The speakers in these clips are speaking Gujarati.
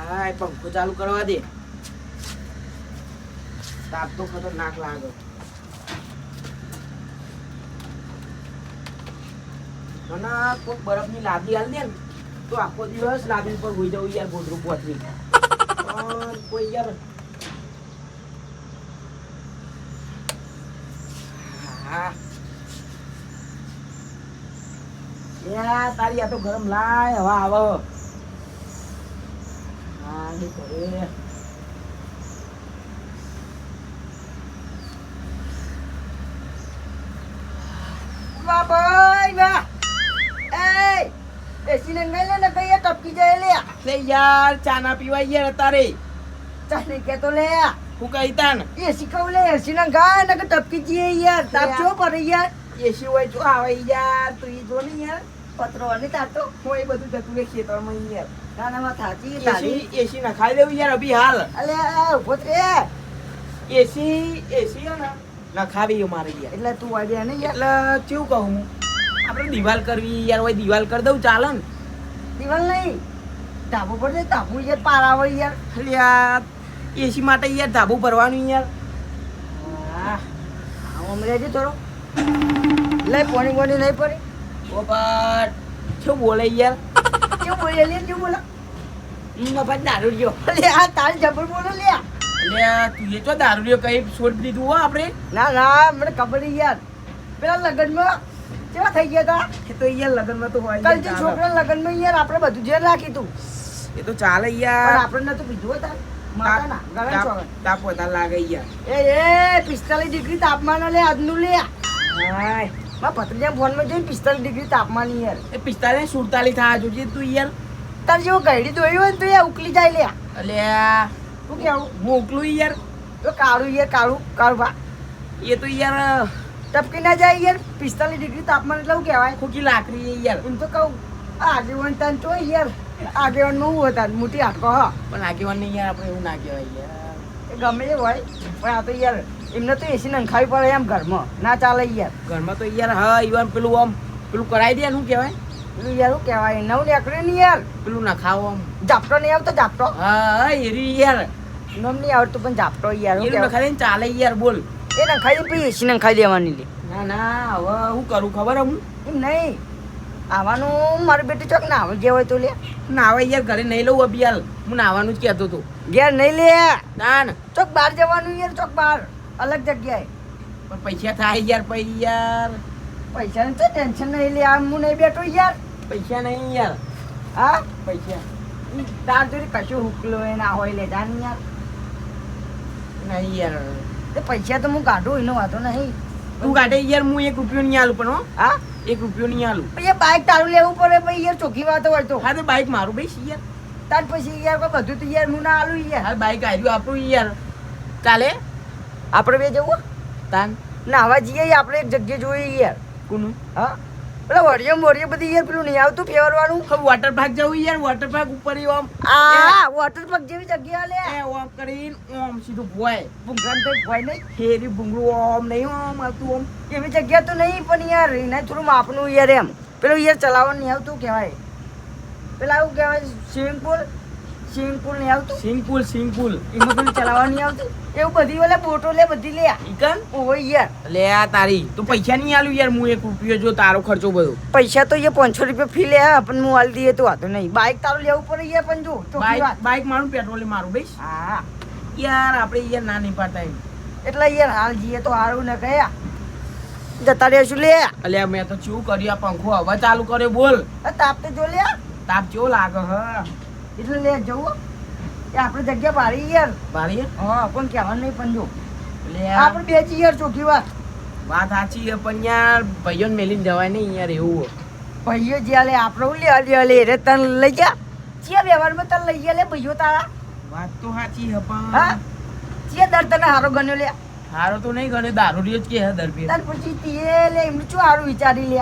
હા પંખો ચાલુ કરવા દે. તાપ તો ખતરનાક લાગે. મને કોઈ બરફની લાદી હાલ દે ને તો આખો દિવસ લાદી ઉપર હોઈ જવું યાર ગોદરું પહોંચી. કોઈ યાર હા તારી આ તો ગરમ લાય હવા આવો. હા એ કરે વાહ ભાઈ વાહ. એસી ને ગઈ લે ને કઈ ટપકી જાય લે. લે યાર ચા ના પીવાય યાર તારે. ચા નહીં કેતો લે હું કહી તાન એસી કહું લે એસી ના ગા ને કે ટપકી જઈએ યાર. તાપ જો પડે યાર. એસી હોય જો આવે યાર તું ઈ જો ને યાર પત્રો અને તાતો હોય બધું જતું રે ખેતરમાં યાર. ના ના વાત સાચી તારી. એસી ના ખાઈ દેવું યાર અભી હાલ. અલે ઉભો રે એસી હે ને ના ખાવી અમારે યાર. એટલે તું આઈડિયા ને યાર. એટલે કેવું કહું આપણે દિવાલ કરવી યાર હોય દિવાલ કરી દઉં ચાલે ને. દિવાલ નહીં ધાબુ પર દે ધાબુ યાર પારાવે યાર. એટલે યાર એસી માટે યાર ધાબુ ભરવાનું યાર. હા આમ રહેજે થોડો લે પાણી પાણી નહીં પડી. પોપટ શું બોલે યાર. શું બોલે લે શું બોલે મફત દારૂ રહ્યો. લે આ તારી જબર બોલો લે. લે તું એ તો દારૂ રહ્યો કઈ છોડી દીધું હો આપણે. ના ના મને ખબર નહીં યાર. પેલા લગનમાં કેવા થઈ ગયા તા એ તો યાર લગનમાં તો હોય કાલ જે છોકરા લગનમાં યાર આપણે બધું જે રાખી તું એ તો ચાલે યાર. આપણે નતું પીધું હતા માતા ના ગરમ છો તાપ વધારે લાગે યાર. એ 45 ડિગ્રી તાપમાન લે આજનું લે. હાય મા ભત્રીજા ફોનમાં જોઈને 45 ડિગ્રી તાપમાન યાર. એ 45 47 થવા જોજે તું યાર. તાર જેવો ગઈડી દોયું હોય ને તો યાર ઉકલી જાય લે. અલ્યા શું કેવું હું ઉકલું યાર. તો કાળું યાર કાળું ભા એ તો યાર ટપકી ના જાય યાર. 45 ડિગ્રી તાપમાન એટલે શું કહેવાય ખોકી લાકડી યાર. એમ તો કહું આગેવાન તાન તો યાર આગેવાનમાં હું હતા મોટી હાટકો હા પણ આગેવાન નહીં યાર આપણે એવું ના કહેવાય યાર. એ ગમે એ હોય પણ આ તો યાર એમને તો એસી નંખાવી પડે એમ ઘરમાં ના ચાલે યાર. ઘરમાં તો યાર હા ઈવન પેલું આમ પેલું કરાવી દે શું કહેવાય પેલું યાર શું કહેવાય નવું નીકળે નહીં યાર. પેલું ના ખાવો આમ ઝાપટો નહીં આવતો ઝાપટો. હા એરી યાર નમ નહીં આવડતું પણ ઝાપટો યાર શું નખાઈ દે ચાલે યાર બોલ. એ નખાઈ દે પછી એસી નખાઈ દેવાની લે. ના ના હવે હું કરું ખબર હું એમ નહીં આવવાનું મારી બેટી ચોક ના આવે જે હોય તો લે. ના આવે યાર ઘરે નહીં લઉં અભી હાલ હું નાવાનું જ કહેતો હતો. ઘેર નહીં લે ના ના ચોક બહાર જવાનું યાર ચોક બહાર અલગ જગ્યાએ. પણ પૈસા થાય યાર પછી યાર. પૈસાની તો ટેન્શન નહીં લે આમ હું નહીં બેઠો યાર. પૈસા નહીં યાર. હા પૈસા તાર જોડે કશું હુકલો એ ના હોય લે જાન યાર. નહીં યાર એ પૈસા તો હું કાઢું એનો વાંધો નહીં. તું કાઢે યાર હું 1 રૂપિયો નહીં આલું પણ હો. હા 1 રૂપિયો નહીં આલું. પછી બાઈક તારું લેવું પડે પછી યાર ચોખ્ખી વાત હોય તો. હા તો બાઈક મારું ભાઈ યાર. તાર પછી યાર કોઈ બધું તો યાર હું ના આલું યાર. હા બાઈક આવ્યું આપણું યાર. કાલે આપણે બે જવું તાન નાવા જઈએ આપણે એક જગ્યાએ જોઈએ યાર. કોનું હા પેલા વડિયો બધી યાર પેલું નહીં આવતું ફેરવાનું વોટર પાર્ક જવું યાર. વોટર પાર્ક ઉપર આમ આ વોટર પાર્ક જેવી જગ્યા લે એ ઓમ કરીને ઓમ સીધું ભોય ભૂંગરાન તો ભોય નહીં હેરી ભૂંગરું ઓમ નહીં ઓમ આવતું ઓમ એવી જગ્યા તો નહીં પણ યાર એને થોડું માપનું યાર એમ પેલું યાર ચલાવવાનું નહીં આવતું કહેવાય. પેલા એવું કહેવાય સ્વિમિંગ પુલ નહીં આવતું. સ્વિમિંગ પુલ એમાં પેલું ચલાવવા નહીં આવતું એવું બધી ઓલે બોટો લે બધી લે ઈકન ઓય યાર. લે આ તારી તો પૈસા નહીં આલું યાર હું 1 રૂપિયો જો તારો ખર્ચો બધો. પૈસા તો યાર 500 રૂપિયા ફી લે પણ હું આલી દઈએ તો વાતો નહીં. બાઈક તારું લેવું પડે યાર પણ જો બાઈક મારું પેટ્રોલ મારું ભાઈ. હા યાર આપણે યાર ના નહીં પાડતા એટલે યાર હાલ જઈએ તો હારું ને કયા જતા રહેશું લે. અલ્યા મેં તો શું કર્યું આ પંખો હવા ચાલુ કર્યો બોલ. તાપ તો જો લે તાપ કેવો લાગે હા એટલે લે જવું એ આપણે જગ્યા ભારી યાર. ભારી હા પણ કહેવાનું નહીં પણ જો લે આપણે બે જ યાર ચોખ્ખી વાત સાચી છે પણ યાર ભાઈઓને મેલીને જવાય નહીં યાર એવું. ભાઈઓ જ્યાં લે આપણે લે રે તને લઈ જા ચિયા વ્યવહારમાં તને લઈ ગયા લે ભાઈઓ તારા. વાત તો સાચી છે પણ હા ચિયા દર તને હારો ગણ્યો લે. હારો તો નહીં ગણ્યો દારૂ જ કે દર પે તાર પછી તે લે એમનું શું હારું વિચારી લે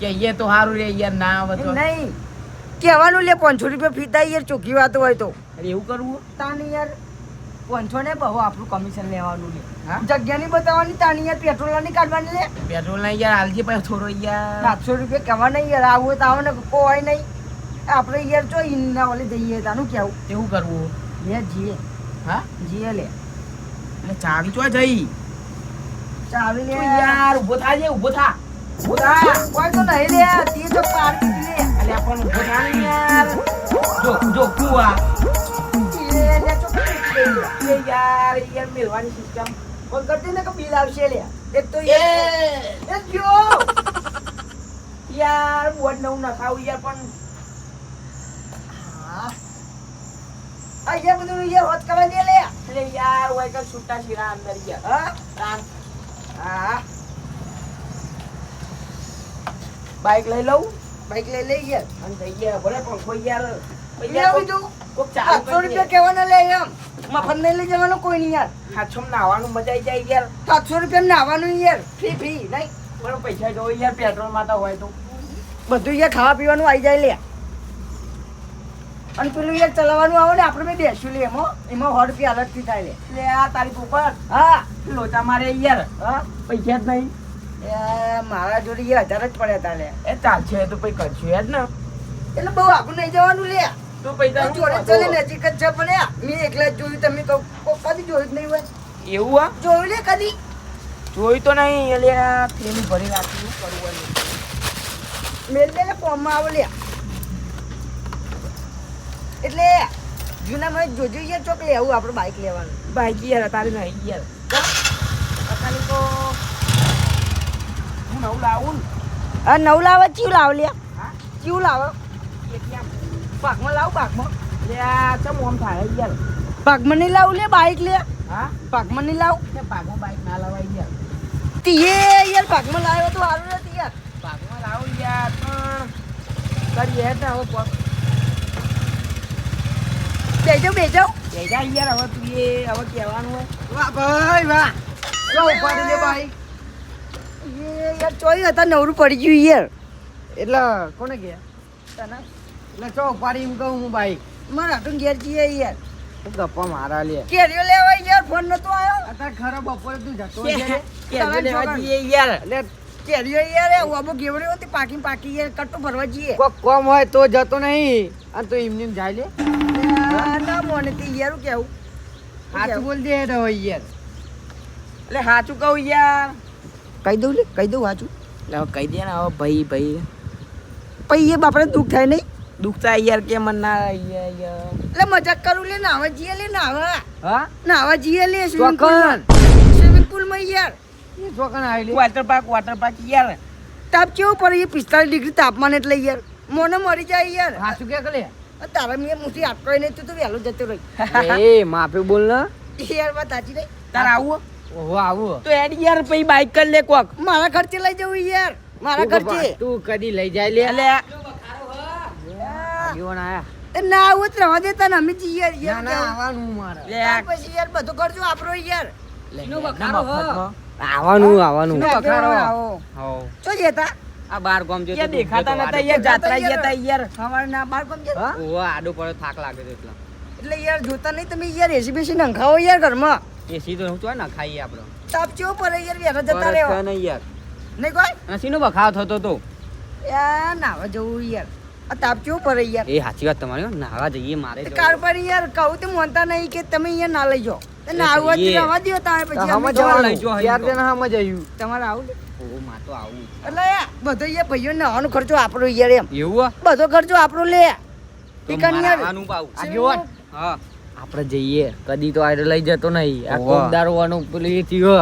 કે એ તો હારું રે યાર ના આવે તો નહીં કહેવાનું લે 500 રૂપિયા ફીતા યાર ચોખ્ખી વાત હોય તો. અરે એવું કરવું તાની યાર 500 ને બહુ આપણું કમિશન લેવાનું લે. જગ્યા નહીં બતાવવાની તાની યાર પેટ્રોલ નહીં કાઢવાની લે. પેટ્રોલ નહીં યાર હાલજી પછી થોડો યાર 700 રૂપિયા કહેવા નહીં યાર આવું હોય તો આવો ને કોઈ નહીં આપણે યાર ચો ઇન્ના ઓલે જઈએ તાનું કેવું એવું કરવું લે જીએ હા જીએ લે એટલે ચાવી ચો જઈ ચાવી લે તું યાર ઊભો થાજે ઊભો થા કોઈ તો નહીં લે તે તો પાર્ટી લે અલ્યા પણ ઊભો થા ને યાર જો કુવા લે ચો એ યાર મેળવાની સિસ્ટમ કોણ કરતી ને કે બિલ આવશે લે એક તો એ એ જો યાર બોટ નવું ના ખાવું યાર પણ આ યાર બધું યાર હોત કરવા દે લે એટલે યાર હોય કે છૂટા શીરા અંદર યાર હા હા બાઈક લઈ લઉં બાઈક લઈ લઈ યાર અને થઈ ગયા ભલે પણ કોઈ યાર લે બીજું કોક ચાલુ 700 રૂપિયા કહેવાના લે એમ મફત નહીં લઈ જવાનું કોઈ નહીં યાર હાથસો નાવાનું મજા આવી જાય યાર 700 રૂપિયા નાવાનું યાર ફ્રી નહીં પણ પૈસા જો યાર પેટ્રોલ માં તો હોય તો બધું યાર ખાવા પીવાનું આવી જાય લે અને પેલું યાર ચલાવવાનું આવે ને આપણે બે બેસ્યું લે એમાં 100 રૂપિયા અલગથી થાય લે એટલે આ તારીખ ઉપર હા લોચા મારે યાર હા પૈસા જ નહીં એ મારા જોડે યાર 1000 જ પડ્યા તા લે એ ચાલશે તો પછી કરશું યાર ને એટલે બહુ આગળ નહીં જવાનું લે તું પૈસા તો જોડે ચાલે નજીક જ છે પણ મેં એકલા જ જોયું તમે કદી જોયું જ નહીં હોય એવું હા જોયું લે કદી જોઈ તો નહીં એટલે થેલી ભરી રાખી કરવું મેલ લે ફોર્મમાં આવો લે એટલે જૂનામાં જોજો યાર ચોક લેવું આપણે બાઈક લેવાનું બાઈક યાર તારી નહીં યાર અત્યારે તો હું નવું લાવું ને હા નવ લાવે ચીવ લાવ લે હા ચીવ લાવે એટલે પાકમાં લાવ પાકમાં યાર ચમ ઓમ થાય યાર પાકમાં નહીં લાવું લે બાઈક લે હા પાકમાં નહીં લાવ તે પાગમાં બાઈક ના લવાય યાર તીએ યાર પાકમાં લાવ્યો તો સારું નથી યાર પાગમાં લાવું યાર પણ કરીએ હેડ ને હવે પગ બેજો બેજો જઈ યાર હવે તું એ હવે કહેવાનું હોય વાહ ભાઈ વાહ જો ઉપાડી લે બાઈક એ યાર ચોઈ હતા નવરું પડી ગયું યાર એટલે કોને ગયા તને એટલે ચો પાડી એમ કહું હું બાઈક મારા હાટું ઘેર જઈએ યાર હું ગપ્પા મારા લે કેરીઓ લેવા યાર ફોન નતો આવ્યો અત્યારે ખરા બપોરે તું જતો કેજો લેવા જઈએ યાર એટલે કેરીઓ યાર વાબો ગેવડ્યો હતી પાકી યાર કટ્ટો ભરવા જઈએ કોક કોમ હોય તો જતો નહીં અને તું એમને એમ જાય લે ના મોને તે યાર હું કેવું સાચું બોલ દે હેડ હવે યાર એટલે સાચું કહું યાર કહી દઉં લે કહી દઉં હાચું એટલે હવે કહી દે ને હવે ભાઈ પછી એ બાપડે દુઃખ થાય નહીં દુખતા યાર કે મન ના યાર એટલે મજાક કરું લે નાવા જઈએ લે નાવા હા નાવા જઈએ લે ચોકન સ્વિમિંગ પુલ માં યાર એ ચોકન આવી લે વોટર પાર્ક યાર તાપ કેવું પડે એ 45 ડિગ્રી તાપમાન એટલે યાર મોને મરી જાય યાર સાચું કે લે તારા મેં મુઠી આટકોય નહીં તું વહેલો જતો રહી એ માપે બોલ ને યાર વાત સાચી નહીં તાર આવું ઓહો આવું તો એડ યાર પછી બાઈક કરી લે કોક મારા ખર્ચે લઈ જવું યાર મારા ખર્ચે તું કદી લઈ જાય લે એટલે જીવન આયા એ ના આવું જ રહેવા દેતા ને અમે જઈએ ના યાર ના આવવાનું મારે ત્યાર પછી યાર બધો ખર્ચો આપણો યાર આવવાનું આવો હો ચો જતા આ બાર ગામ જો યાર દેખાતા નતા યાર જાત્રા ગયા તા યાર સવારના 12 કોમ જતા ઓહો આડો પડે થાક લાગે છે એટલે એટલે યાર જોતા નહીં તમે યાર એસી બેસી નંખાવો યાર ઘરમાં એ સીધો હું તો ના ખાઈએ આપણે તાપ ચેવો પડે યાર વેરા જતા રહેવો નહીં યાર નહીં કોઈ અને સીનો બખાવ થતો તો યાર નાવા જવું યાર આ તાપ ચેવો પડે યાર એ સાચી વાત તમારી હો. નાહવા જઈએ મારે જવું. કાર પર યાર કહું તો માનતા નહીં કે તમે અહીંયા ના લઈ જાઓ નાવા જ જઈએ. રહેવા દો તારે પછી અમે જવાનું. જવાનું. લઈ જો અહીં યાર તો. તેને હામાં જયું. તમારે આવું ને? ઓહો, માં તો આવું. એટલે યાર બધો યાર ભાઈઓ નાવાનો ખર્ચો આપણો યાર એમ એવું હે? બધો ખર્ચો આપણો લે તો ઈકન મારે યાર આવવાનું પાવું. શેનું? આગેવાન. હા. આપણે જઈએ કદી તો આયરે લઈ જતો નહીં આ ઓહો. કોકદારવાનું પેલું એ થયો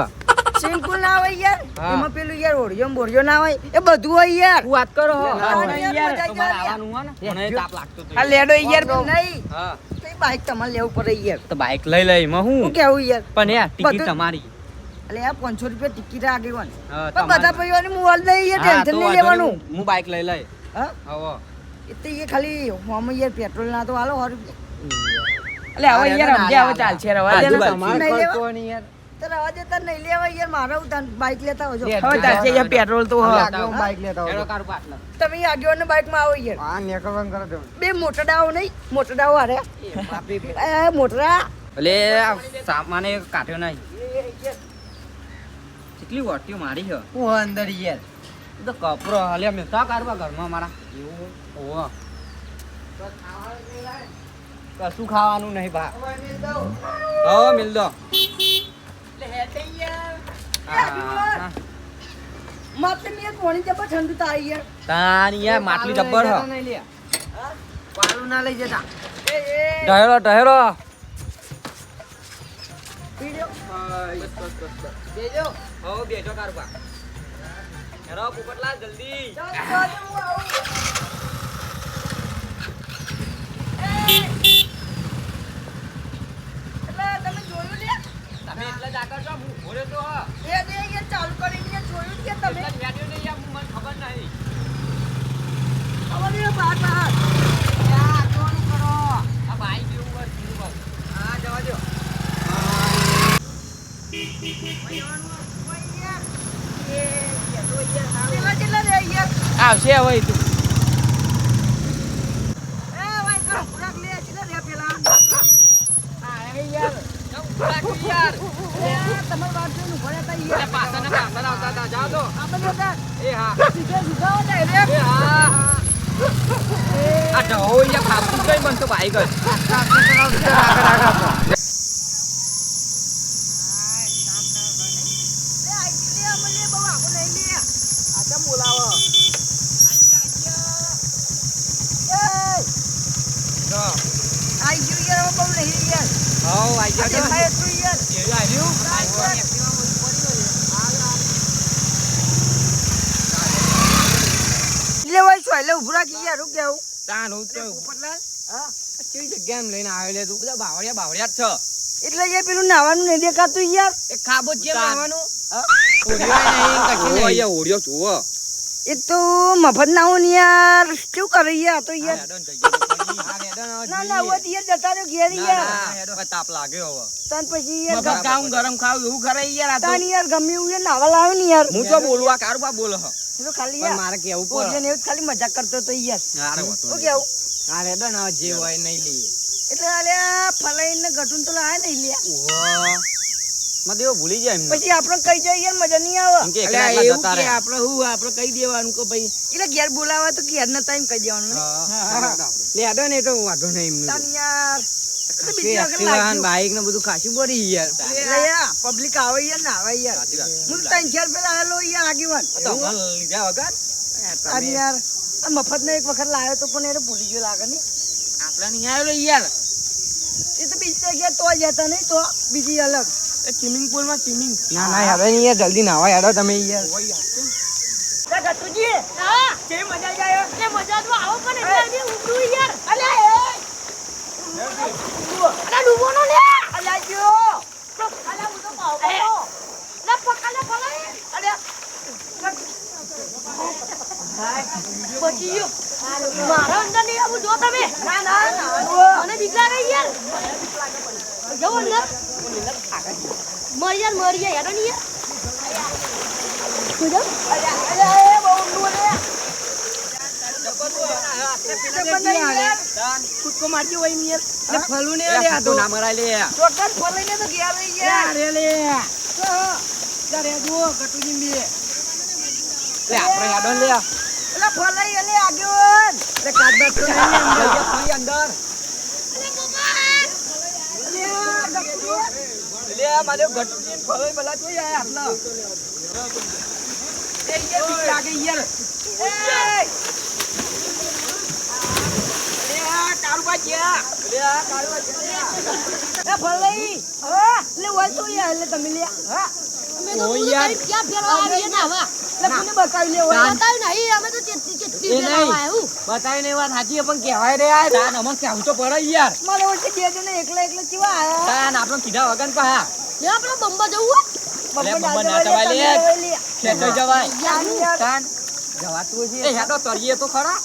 સ્વિમિંગ પુલ ના હોય યાર હા. એમાં પેલું યાર ઓડિયો બોરિયો ના હોય એ બધું હોય યાર તું વાત કરો હો. ના, હા, ના, યાર, યાર, તો મારે મજા આવવાનું હો ને મને તાપ લાગતો તો આ લેડો યાર નહીં હા તો એ બાઈક તમારે લેવું પડે યાર તો બાઈક લઈ લઈ માં હું હું કેવું યાર પણ યાર ટિકિટ બધું- તમારી એટલે યાર 500 રૂપિયા ટિકિટ આગેવાન હા, પણ બધા તમારી. ભાઈઓને મોલ નહીં યાર હા, ટેન્શન તો નહીં વાંધો લેવાનું નહીં. હું બાઈક લઈ લઈ હા હવે એટલે એ ખાલી હોમ યાર પેટ્રોલ ના તો હાલો 100 રૂપિયા એટલે હવે યાર સમજ્યા હવે ચાલશે રવા દે ને. આજુબાજુ તમારે નહીં નહીં ખર્ચો નહીં યાર. તો રવા દેતા નહીં લેવા યાર મારા ઉતાર બાઈક લેતા હોજો લે. હવે ચાલશે યાર પેટ્રોલ તો આપણે હવે. આગળ બાઈક લેતા હા? હોય. એનો કારું પાટલા. તમે આગેવાન બાઈક માં આવો યાર હા નીકળવાનું કરો તમે. બે મોટા ડાવો નહીં મોટા ડાવો હારે બાપરે. એ મોટરા એટલે આ સામાને કાઢ્યો નહીં કેટલી વટીઓ મારી છે હું અંદર યાર એ તો કપરો હાલે મેં તા કાઢવા ઘરમાં મારા એવું ઓહો કશું ખાવાનું નહીં ભા. હવે મેલ દઉં. હો મિલ દો. લે હે તે યાર. હા. માત્ર મેં કોણી જબર ઠંડુ તારી યાર. તાન યાર માટલી જબ્બર હ. હા? પાલું ના લઈ જતા. એ ઢહેરો ઢહેરો. પીડ્યો. બેજો. હો બેજો કારબા. હેરો પોપટલાલ જલ્દી. ચાલ, ચાલ, હું આવું. એટલે તમે જોયું લે? તમે એટલે જ આગળ છો હું ઘોડે તો હ. એ દે યાર ચાલુ કરીને જોયું કે તમે? એટલે જ વેડ્યો નહીં યાર મને ખબર નહીં. ખબર નહીં બહાર બહાર. યા જોણ કરો. આ ભાઈ કેવું બસ કેવું બસ. હા જવા દો. પેલા કેટલા રે યાર? આવશે હવે તું. એ ભાઈ કરો ખોરાક લે કેટલા રે પેલા? હા યાર. યાર તમારી વાત જોઈને ઉભા રહેતા યાર. પાછળ આવતા હતા જાઓ તો. આપણે બધા એ હા સીધા સીધા હોય ને રે. એ હા આ ઢહો યાર ખાપું કઈ બનતો બાઈક જ. લે આઈ લે અમને બહુ આખો નહીં લે. આ કેમ બોલાવો? એ જો આઈ ગયું યાર બહુ નહીં યાર. હો આઈ આ ગયા દેખાય એટલું યાર. એ આવ્યું લે ભાઈ શું એટલે ઉભું રાખી યાર હું કેવું? તાન હું તો પોપટલાલ હા કેવી જગ્યા એમ લઈને આવ્યો લે તું બધા બાવળિયા જ છે. એટલે યાર પેલું નાવાનું નહીં દેખાતું યાર. એક ખાબો છે આવવાનું. ઓડિયો જુઓ એક તો મફત ના હોય ને યાર કેવું કરે યાર આ તો યાર. ના ના હવે તો યાર જતા રહ્યો ઘેર યાર. તાપ લાગ્યો હવે. તાન પછી યાર મફત ખાવું ગરમ ખાવું એવું કરે યાર આ તો. તાન યાર ગમે એવું યાર નાવા લાવ્યો ને યાર. હું તો બોલવા કારુબા બોલો હ. એ તો ખાલી પણ યાર મારે કેવું પોતે ને એવું જ ખાલી મજાક કરતો તો યાર. શું કેવું? હા રેડો ને જે હોય નહીં લઈએ. એટલે આલ્યા ફલાઈને ગટુન તો લાયા નહીં લ્યા. મદેવો ભૂલી જાય એમને. પછી આપણે કઈ જાય યાર મજા નહીં આવે. એમ કે અલ્યા એકલા એવું જતા કે રહે. આપણે હું આપણે કહી દેવાનું કે ભાઈ એટલે ઘેર બોલાવા તો ઘેર ના ટાઈમ કહી દેવાનું ને. લેડો ને તો વાંધો નહીં એમનું. તાન યાર એટલે બીજી વખત એક્ટિવા લાગજો. બાઈક ને બધું ખાસું પડી યાર. એટલે યાર પબ્લિક આવે યાર ના આવે યાર. સાચી વાત. હું તો 3-4 પેલા આવેલો યાર આગેવાન. તો અમારે લીધા વગર અને યાર આ મફત એક વખત લાવ્યો તો પણ એને ભૂલી ગયો લાગે ને. આપણે નહીં આવેલો યાર. એ તો બીજી જગ્યાએ તો જતા નહીં તો બીજી અલગ. સ્વિમિંગ પુલ માં સ્વિમિંગ. ના ના હવે નહીં યાર જલ્દી નાવા યાડો તમે યાર. ગટુજી હા કેવી મજા જાય એ મજા તો આવો પણ એટલે ઉડું યાર અલે એ અલે ડૂબોનો લે અલે જો અલે હું તો પાવ લે પકલે ભલે અલે બચી ગયો મારા અંદર નહીં આવું જો તમે ના ના મને બીક લાગે યાર જો અંદર મરિયા યાર નહીં યાર કુદો અલે અલે બહુ ઊંડું લે કૂદકો મારજો હોય યાર. એટલે ફલું ને એ લે આ તો. ના મરાય લે. ચોકન ફોલીને તો ગયા લઈ ગયા રે લે. તારે જુઓ ગટુજી બે. લે આપણે યાડો લે. એટલે ફોલાઈ એટલે આગેવાન એટલે કાગબાગ તો નહીં અંદર. ભાઈ અંદર. લે મારે ગટુજી ફળોય ભલા જોઈ આયા આટલા. એ યાર બીક લાગે યાર. લે આ કારુબા જ્યાં. લે આ કારુબા જ્યાં. એ ફોલાઈ હા લે વાલ તો યાર એટલે તમે લે હા અમે તો પૂરું કરી ક્યાં ફેરવા આવીએ ને આવા એટલે કોને બતાવી લે હોય બતાવ્યું નહીં અમે તો ચેટલી ચેટલી એ ફેરવા નહીં. આવ્યું બતાવીને વાત સાચી છે પણ કહેવાય રે યાર. તાન અમન કેવું તો પડે યાર. મારે વચ્ચે બે જણા એકલા એકલા કેવા આયા તાન આપણો કીધા વગર પા. લે આપણે બંબા જવું લે, બબ્બા બબ્બા ના ના જવાય જવાય લે ખેંચાઈ જવાય. યાર તાન જવાતું છે. એ હેડો તરીએ તો ખરા.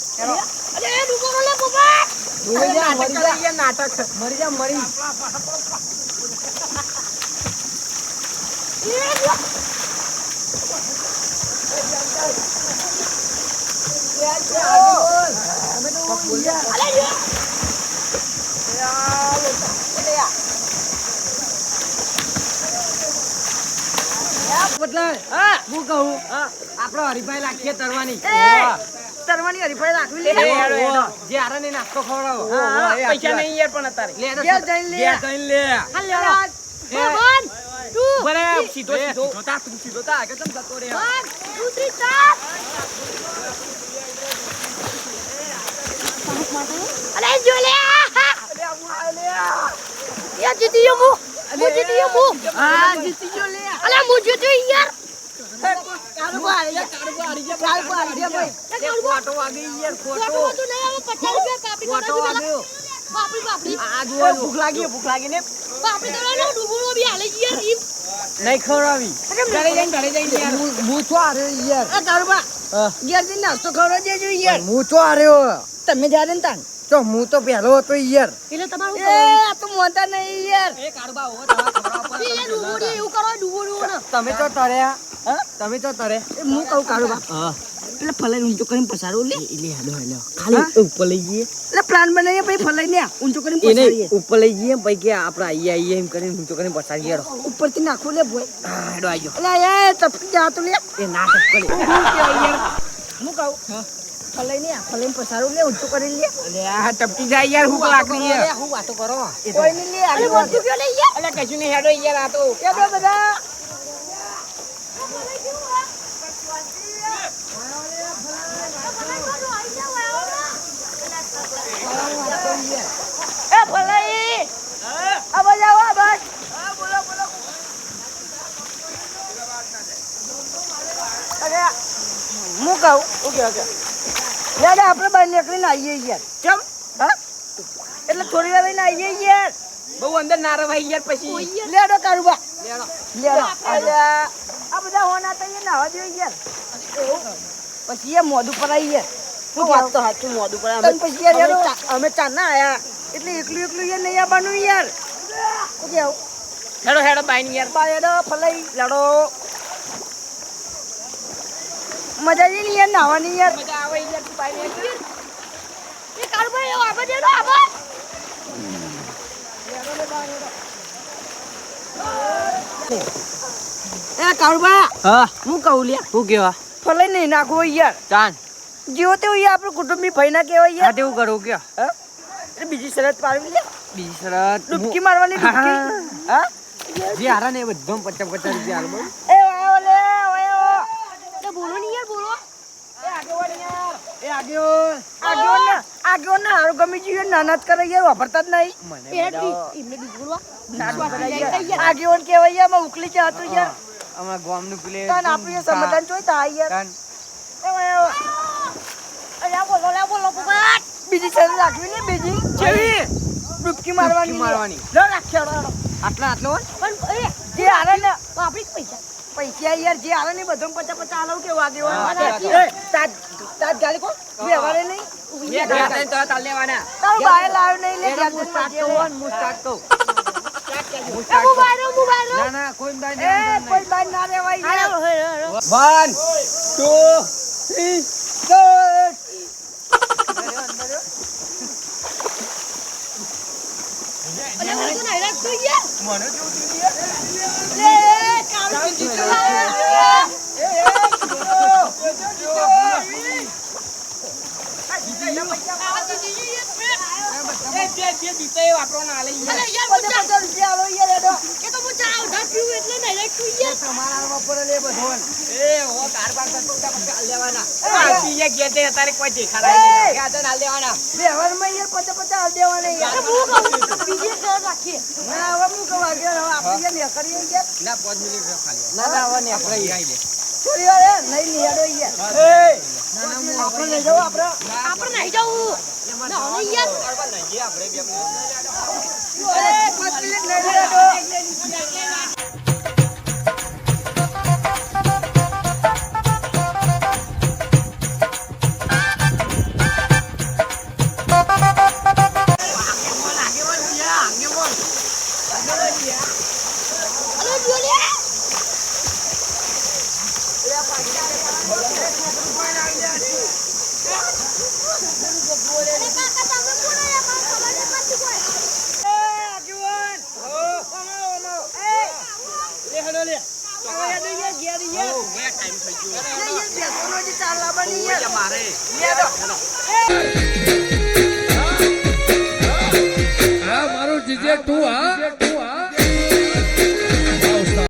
અરે એ ડૂબોનો લે પપ્પા મરી જા મરી જા યાર નાટક. મરી જા મરી. બદલાય. હા. હું કહું હા. આપણો હરીફાઈ રાખીએ તરવાની. એ તરવાની હરીફાઈ રાખવી એ લે હેડો હેડો જે આરાને નાસ્તો ખવડાવો હા, એ પૈસા નહીં યાર પણ અત્યારે લે હેડો ઘેર જઈને લે. ઘેર જઈને લે હાલ લેડો 1 2 બરે સીધો લે, સીધો સીધો તા તું સીધો તા આગળ કેમ જતો રે 1 2 3 4 અલે જો લે યાર જીતી ગયો હું જીતી ગયો હું હા જીતી ગયો લે અલે હું જીત્યો યાર કારુબા હારી ગયા ભાઈ એ ખોટો વાગી યાર ખોટું ખોટો બધું નહીં આવે 50 રૂપિયા કાપી ખોટો કરો વાગ્યો બાપડી આ એ જુઓ ભૂખ લાગી ને બાપડી તો ડૂબુડો બી હાલે યાર ઈ નહીં ખવડાવી ઘરે જઈને યાર હું તો આર્યો યાર એ કારુબા ઘેર જઈને નાસ્તો ખવડાવી દેજો યાર હું તો આર્યો તમે જ્યારે ને તાન તો હું તો પહેલો હતો યાર એટલે તમારું એ આ તો મોતા નહીં યાર એ કારબા હો તમારા ખવડાવવા એ ડૂબુડી એવું કરો ડૂબુડું ને તમે તો તર્યા હા તમે તો તરે એ હું કહું કારુબા હા એટલે ફલાઈ ઊંચો કરીને પસારો લે એટલે હેડો હેડો હા? ખાલી ઉપર લઈ જઈએ એટલે પ્લાન બનાવીએ પછી ફલાઈ ને ઊંચો કરીને એ નહીં પસારીએ ઉપર લઈ જઈએ પછી કે આપણે આઈએ એમ કરીને ઊંચો કરીને પસારી હેડો ઉપરથી નાખો લે બોય હા હેડો આજો એટલે એ તપકી જા તો લે એ ના ટપકલે હું કહું ફલાઈ ને ફલાઈ પસારો લે ઊંચો કરીને લે અલે આ ટપકી જાય યાર હું લાગણી યાર હું વાતો કરો કોઈ નહીં લે અરે આગળ વધુ ગયો લે યાર અલે કશું નહીં હેડો યાર આ તો કેડો બધા એ ફલાઈ આ બાજુ આવો આ બાજુ અરે હું કહું ઓકે યાર આપણે બહાર નીકળીને આવીએ યાર ચમ હા એટલે થોડી વાર રહીને આવીએ યાર બહુ અંદર ના રવાય યાર પછી લેડો કારુબા લેડો લેડો અલ્યા આ બધા હોના તો યાર નાવા દો યાર પછી એ મોઢું પર આવી યાર હું વાત તો સાચું મોઢું પર તને પછી યાર યાર અમે ચાના આયા એટલે એકલું એકલું યાર નહીં આવવાનું યાર શું કેવું હેડો હેડો બાઈન યાર બાયડો ફલાઈ લડો મજા આવી ને યાર નાવાની યાર મજા આવે યાર તું બાઈન યાર એ કાળભાઈ એવો આબા દેડો આબા એ કારુબા હા હું કહું લ્યા શું કેવા ફલાઈ નહીં નાખવો યાર ચાન જેવો તેવો યાર આપણું કુટુંબી ભાઈ ના કહેવાય આ યાર તેવું કરું કે હા એટલે બીજી શરત પાડવી લે બીજી શરત ડૂબકી મારવાની ડૂબકી હા જે હારા ને બધો 50 રૂપિયા હાલ બોલ એ વાયો લે વાયો એ બોલો નહીં યાર બોલો આગેવાન ના હારું ગમી ગયું નાના જ કરે યાર વાપરતા જ નહીં મને એમને ડૂબુડવા આગેવાન કહેવાય યાર માં ઉકલી છે હતું યાર અમારા ગામ નું પેલે તાન આપણે સમાધાન જોઈ તા યાર તાન એ વાયો અલ્યા બોલો પપ્પા બીજી શરત રાખવી ને બીજી કેવી ડૂબકી મારવાની ડૂબકી મારવાની. લો રાખ્યો આટલો હોય પણ એ જે હારે ને બાપડી પૈસા પૈસા યાર જે હારે ને બધો 50 આલવ કેવું આગેવાન હા, માટે. હા. એ, તાજ ગાડી કો વ્યવહારે નહીં બે ગયા તને તો તાલ લેવાના તારું બાય લાવ નહીં લે એનો ઘેર હું જઈને સ્ટાર્ટ જે કહું હોય. અને હું સ્ટાર્ટ કહું હું એ start મોબાઈલ કહું. ના ના કોઈ બાય એ નહીં કોઈ બાય ના રેવાય યાર 1 2 3 અલ્યા મને તો નહીં રાખતો યાર લે કાળું જીતું લાવે. જે જીતે એ વાપરવાના આલે યાર અલ્યા યાર પચાસ રૂપિયા આલો યાર એનો. એ તો હું ચા ઉધા પીવું એટલે નહીં રાખતું યાર તમારા વાપરે લે બધો. એ હો કારબાર કરતો ઉતા પછી આલ દેવાના આ પીએ ગયા તે અત્યારે કોઈ દેખાડાય નહીં કે આ તને આલ દેવાના વ્યવહારમાં યાર 50 આલ દેવાના યાર. અરે હું કહું બીજી શરત રાખીએ ના હવે હું કહું આગળ હવે આપણે યાર નેકળીએ યાર. ના 5 મિનિટ ખાલી ના ના હવે ને આપણે ખાઈ લે થોડી વાર હે, નહીં નિહાળો યાર. આપણે લઈ જાઓ આપણે. આપણે નહીં જવું ના નહીં યાર એ 5 મિનિટ નહીં નિહાળો. અલ્યા જોલે અરે કાકા તમે કોણ આયા મારા ખબર નથી કોઈ એ આગેવાન. ઓમો, ઓમો. એ, લે હેડો લે હવે યાર યાર ઘેર યાર ઓ મે ટાઈમ થઈ ગયો યાર બેસોનો જે ચાલ લાવવાની ઓ યાર મારે યાર આ મારું જીજે તું હા